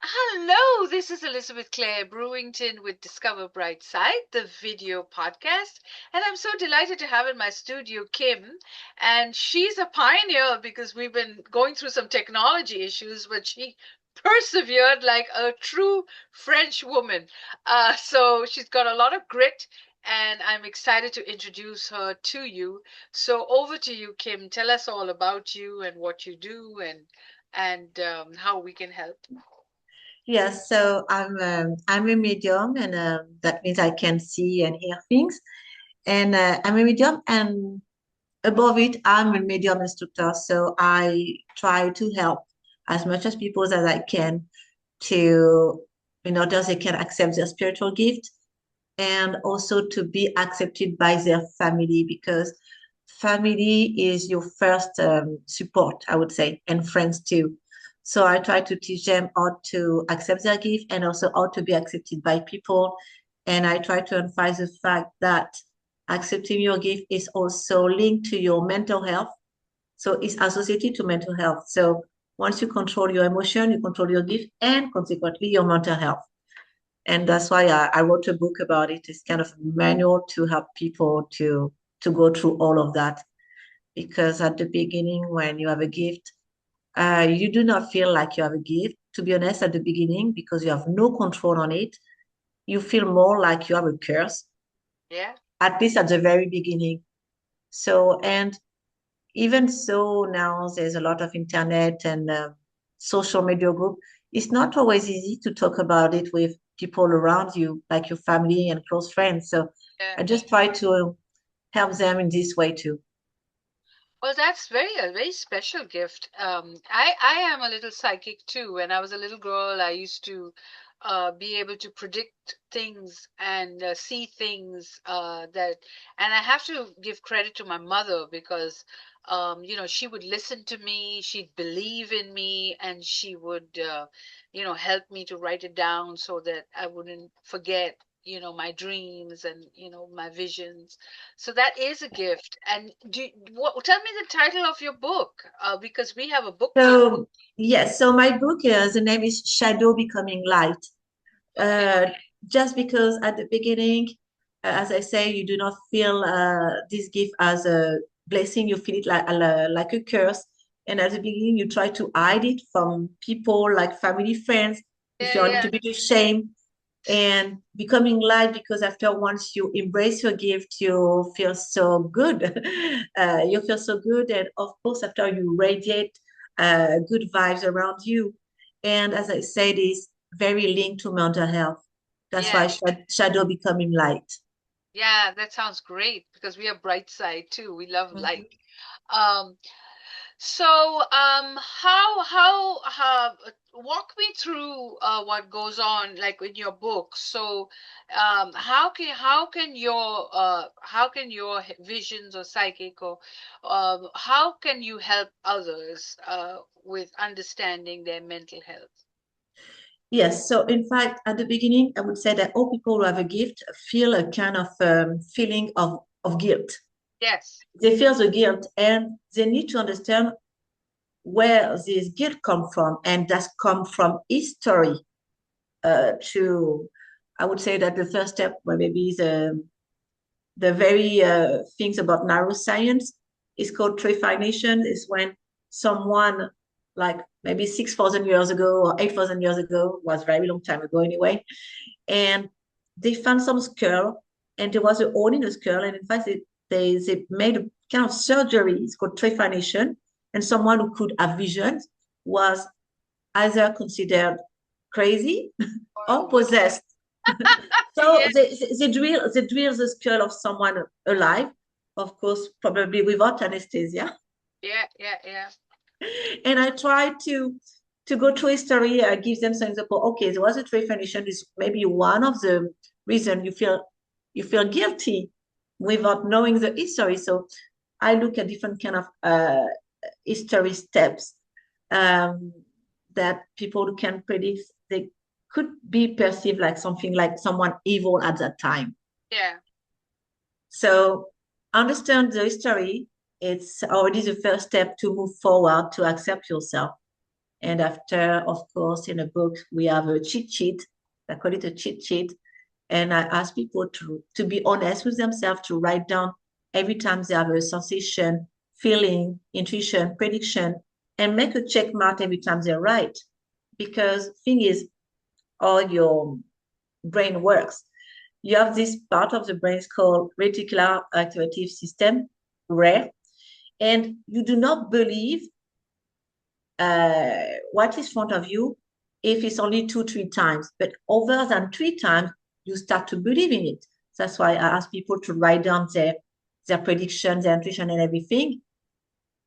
Hello, this is Elizabeth Clare Brewington with Discover Brightside, the video podcast. And I'm so delighted to have in my studio Kim. And she's a pioneer because we've been going through some technology issues, but she persevered like a true French woman. So she's got a lot of grit, and I'm excited to introduce her to you. So over to you, Kim. Tell us all about you and what you do and how we can help. Yes, so I'm a medium, and that means I can see and hear things. And I'm a medium, and above it, I'm a medium instructor. So I try to help as much as people as I can to, in order they can accept their spiritual gift and also to be accepted by their family because family is your first support, I would say, and friends too. So I try to teach them how to accept their gift and also how to be accepted by people. And I try to emphasize the fact that accepting your gift is also linked to your mental health. So it's associated to mental health. So once you control your emotion, you control your gift and consequently your mental health. And that's why I wrote a book about it. It's kind of a manual to help people to go through all of that. Because at the beginning, when you have a gift, you do not feel like you have a gift. To be honest, at the beginning, because you have no control on it, you feel more like you have a curse, Yeah. at least at the very beginning. So, and even so, now there's a lot of internet and social media group. It's not always easy to talk about it with people around you, like your family and close friends. So Yeah. I just try to help them in this way too. Well, that's a very special gift. I am a little psychic too. When I was a little girl, I used to be able to predict things and see things and I have to give credit to my mother because, she would listen to me, she'd believe in me, and she would, help me to write it down so that I wouldn't forget, my dreams and, my visions. So that is a gift. And tell me the title of your book, because we have a book club. So yes, so my book, the name is Shadow Becoming Light. Okay. Uh, just because at the beginning, as I say, you do not feel this gift as a blessing, you feel it like a curse. And at the beginning, you try to hide it from people like family, friends. You Yeah, feel a yeah, little bit ashamed and becoming light because after once you embrace your gift, you feel so good. You feel so good. And of course, after you radiate good vibes around you. And as I said, it's very linked to mental health. That's yeah, why shadow becoming light. yeah. That sounds great because we have Brightside too. We love light. Mhm. Um, how walk me through what goes on like in your book. So, how can your visions or psychic or how can you help others with understanding their mental health? Yes. So, in fact, at the beginning, I would say that all people who have a gift feel a kind of feeling of guilt. Yes. They feel the guilt and they need to understand where this guilt come from. And that's come from history to, I would say that the first step, well, maybe the very things about neuroscience is called trephination, is when someone like maybe 6,000 years ago or 8,000 years ago, was a very long time ago anyway, and they found some skull and there was a hole in the skull. And in fact, they made a kind of surgery, it's called trephination. And someone who could have visions was either considered crazy Or or what? possessed. So Yeah, they drill the skull of someone alive, of course, probably without anesthesia. yeah, yeah, yeah. And I try to go through history. I give them some example. Okay, there was a trade definition. Is maybe one of the reason you feel guilty without knowing the history. So I look at different kind of history steps um, that people can predict. They could be perceived like something like someone evil at that time. Yeah. So understand the history. It's already the first step to move forward to accept yourself And after, of course, in a book, we have a cheat sheet. I call it a cheat sheet. And I ask people to be honest with themselves, to write down every time they have a sensation, feeling, intuition, prediction, and make a check mark every time they're right. Because thing is, all your brain works. You have this part of the brain called reticular activative system, RARE, and you do not believe what is in front of you if it's only two, three times. But over than three times, you start to believe in it. That's why I ask people to write down their predictions, their intuition, and everything,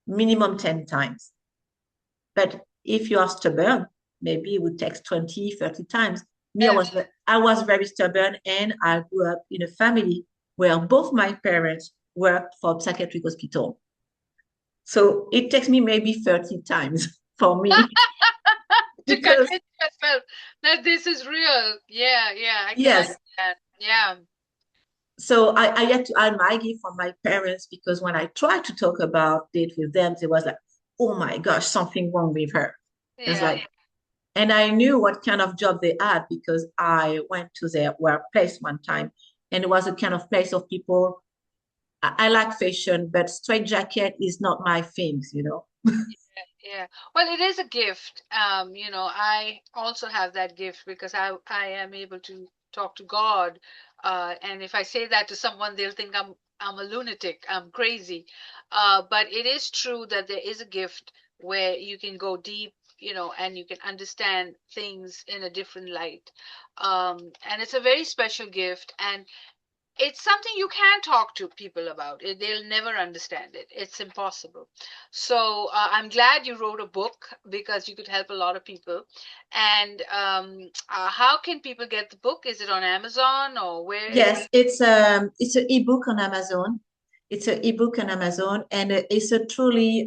minimum 10 times. But if you are stubborn, maybe it would take 20, 30 times. Me, Yeah. I was very stubborn, and I grew up in a family where both my parents worked for a psychiatric hospital. So it takes me maybe 30 times for me To because convince yourself that this is real. Yeah, yeah, I can yes. understand. Yeah, So I had to add my gift from my parents because when I tried to talk about it with them, they was like, oh my gosh, something wrong with her. It's yeah, like, and I knew what kind of job they had because I went to their workplace one time and it was a kind of place of people. I like fashion, but straight jacket is not my things. yeah. Well, it is a gift. I also have that gift because I am able to talk to God. And if I say that to someone, they'll think I'm a lunatic, I'm crazy. But it is true that there is a gift where you can go deep, and you can understand things in a different light. And it's a very special gift. And it's something you can talk to people about it. They'll never understand it. It's impossible. So I'm glad you wrote a book because you could help a lot of people. And how can people get the book? Is it on Amazon or where is it? Yes, it's an ebook on Amazon. It's an ebook on Amazon, and it's a truly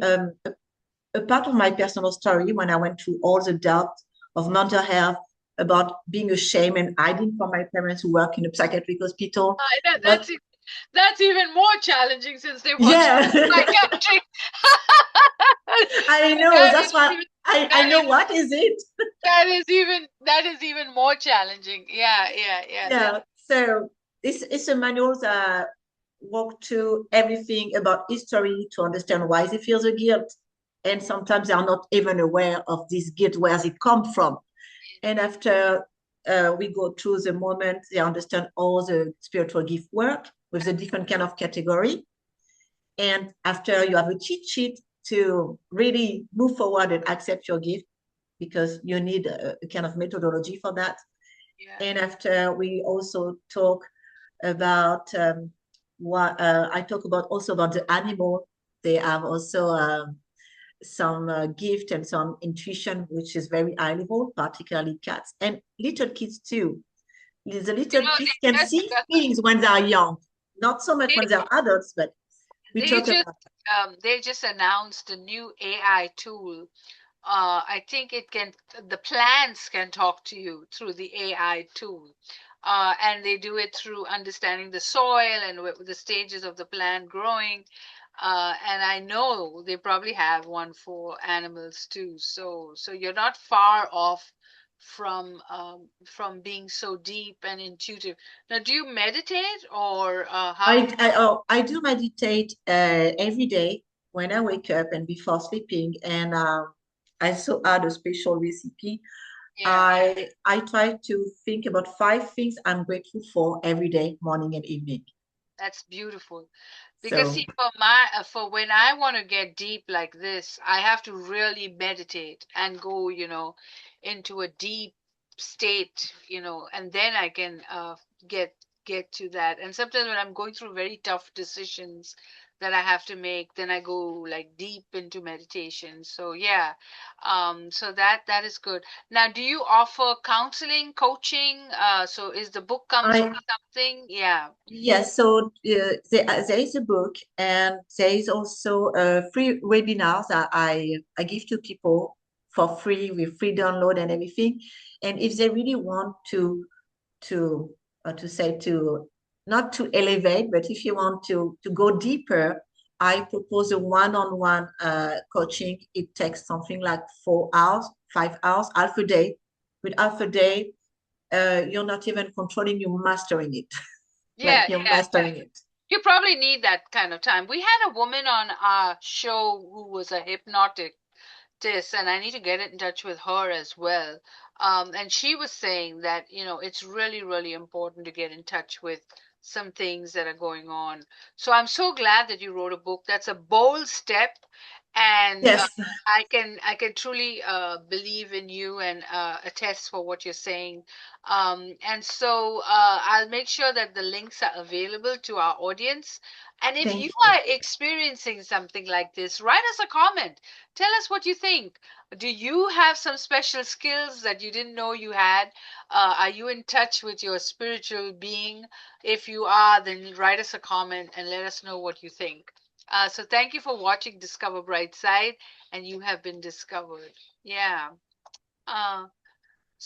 a part of my personal story when I went through all the doubt of mental health, about being ashamed and hiding from my parents who work in a psychiatric hospital. That, It was, that's that's even more challenging since they work yeah, psychiatric. I know. that That's is why even I that know is what is it. that is even more challenging. Yeah, yeah, yeah. Yeah. So it's a manual that walk through everything about history to understand why they feel the guilt. And sometimes they are not even aware of this guilt, where it come from. And after we go through the moment, they understand all the spiritual gift work with the different kind of category. And after you have a cheat sheet to really move forward and accept your gift, because you need a kind of methodology for that. Yeah. And after we also talk about what I talk about also about the animal. They have also some gift and some intuition, which is very high level, particularly cats and little kids too. The little kids can They just see things when they are young, not so much they, when they're adults, but we they talk just about. they just announced a new AI tool. I think the plants can talk to you through the AI tool. And they do it through understanding the soil and the stages of the plant growing. And I know they probably have one for animals too. So you're not far off from being so deep and intuitive. Now, do you meditate or how? I do meditate every day when I wake up and before sleeping, and I also add a special recipe. Yeah. I try to think about five things I'm grateful for every day, morning and evening. That's beautiful. Because So see, for when I want to get deep like this, I have to really meditate and go, into a deep state, and then I can get get to that. And sometimes when I'm going through very tough decisions that I have to make, then I go like deep into meditation. So yeah, so that is good. Now, do you offer counseling, coaching? So is the book comes with I something? Yeah. yes, so there is a book, and there is also a free webinars that I give to people for free with free download and everything. And if they really want to to say to not to elevate, but if you want to go deeper, I propose a one-on-one coaching. It takes something like 4 hours, 5 hours, half a day. With half a day, you're not even controlling, you're mastering it. Like Yeah, you're yeah. mastering it. You probably need that kind of time. We had a woman on our show who was a hypnotic and I need to get in touch with her as well. And she was saying that, it's really, really important to get in touch with some things that are going on. So I'm so glad that you wrote a book. That's a bold step, and Yes, I can truly believe in you and attest for what you're saying. And so I'll make sure that the links are available to our audience. And if you thank you. are experiencing something like this, write us a comment. Tell us what you think. Do you have some special skills that you didn't know you had? Are you in touch with your spiritual being? If you are, then write us a comment and let us know what you think. So thank you for watching Discover Brightside, and you have been discovered. Yeah. Uh,